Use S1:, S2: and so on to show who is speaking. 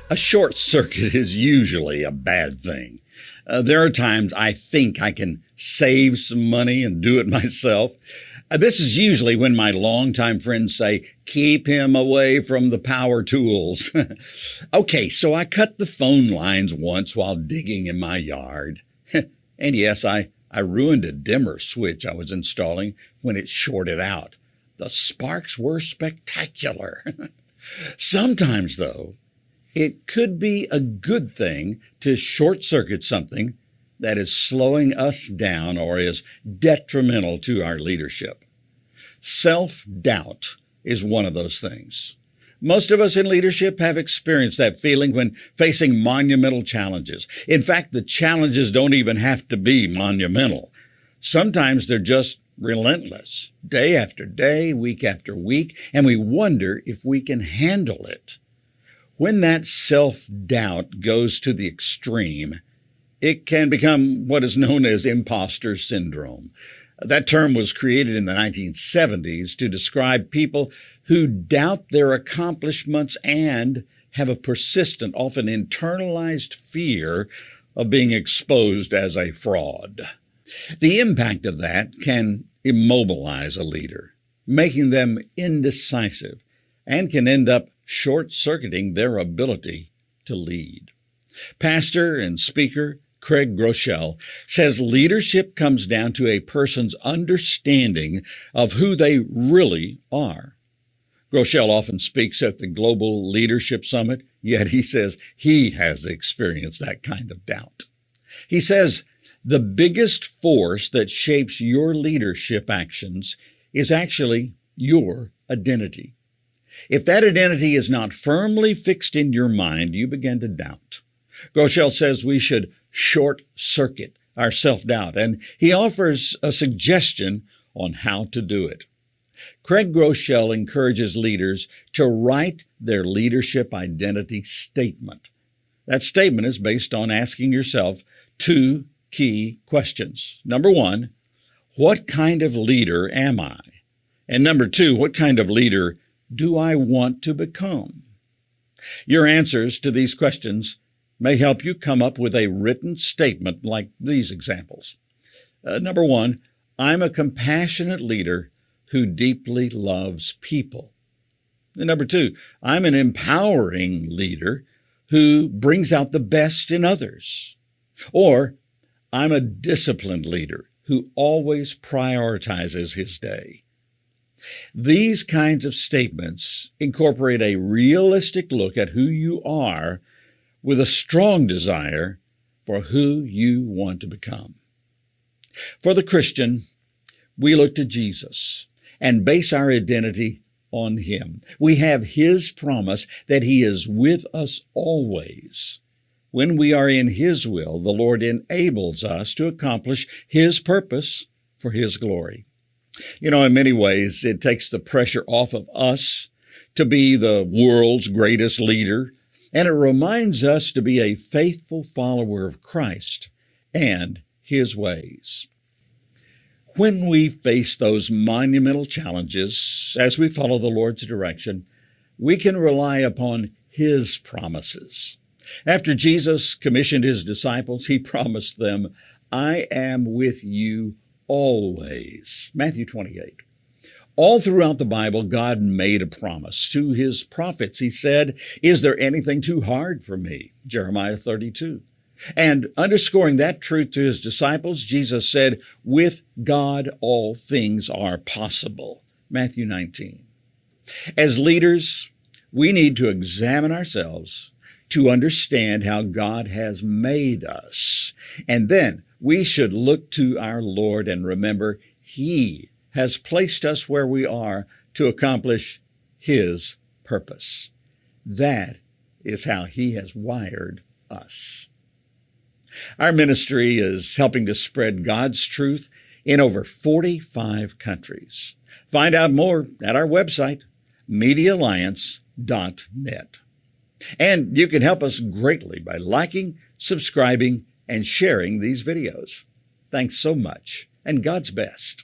S1: A short circuit is usually a bad thing. There are times I think I can save some money and do it myself. This is usually when my longtime friends say, keep him away from the power tools. Okay, so I cut the phone lines once while digging in my yard. And yes, I ruined a dimmer switch I was installing when it shorted out. The sparks were spectacular. Sometimes, though, it could be a good thing to short-circuit something that is slowing us down or is detrimental to our leadership. Self-doubt is one of those things. Most of us in leadership have experienced that feeling when facing monumental challenges. In fact, the challenges don't even have to be monumental. Sometimes they're just relentless, day after day, week after week, and we wonder if we can handle it. When that self-doubt goes to the extreme, it can become what is known as imposter syndrome. That term was created in the 1970s to describe people who doubt their accomplishments and have a persistent, often internalized fear of being exposed as a fraud. The impact of that can immobilize a leader, making them indecisive, and can end up short-circuiting their ability to lead. Pastor and speaker Craig Groeschel says leadership comes down to a person's understanding of who they really are. Groeschel often speaks at the Global Leadership Summit, yet he says he has experienced that kind of doubt. He says the biggest force that shapes your leadership actions is actually your identity. If that identity is not firmly fixed in your mind, you begin to doubt. Groeschel says we should short-circuit our self-doubt, and he offers a suggestion on how to do it. Craig Groeschel encourages leaders to write their leadership identity statement. That statement is based on asking yourself two key questions. Number one, what kind of leader am I? And number two, what kind of leader do I want to become? Your answers to these questions may help you come up with a written statement like these examples. Number one, I'm a compassionate leader who deeply loves people. And number two, I'm an empowering leader who brings out the best in others. Or, I'm a disciplined leader who always prioritizes his day. These kinds of statements incorporate a realistic look at who you are with a strong desire for who you want to become. For the Christian, we look to Jesus and base our identity on Him. We have His promise that He is with us always. When we are in His will, the Lord enables us to accomplish His purpose for His glory. You know, in many ways, it takes the pressure off of us to be the world's greatest leader, and it reminds us to be a faithful follower of Christ and His ways. When we face those monumental challenges, as we follow the Lord's direction, we can rely upon His promises. After Jesus commissioned His disciples, He promised them, I am with you always. Matthew 28. All throughout the Bible, God made a promise to His prophets. He said, is there anything too hard for me? Jeremiah 32. And underscoring that truth to His disciples, Jesus said, with God all things are possible. Matthew 19. As leaders, we need to examine ourselves to understand how God has made us. And then we should look to our Lord and remember He has placed us where we are to accomplish His purpose. That is how He has wired us. Our ministry is helping to spread God's truth in over 45 countries. Find out more at our website, MediaAlliance.net. And you can help us greatly by liking, subscribing, and sharing these videos. Thanks so much, and God's best.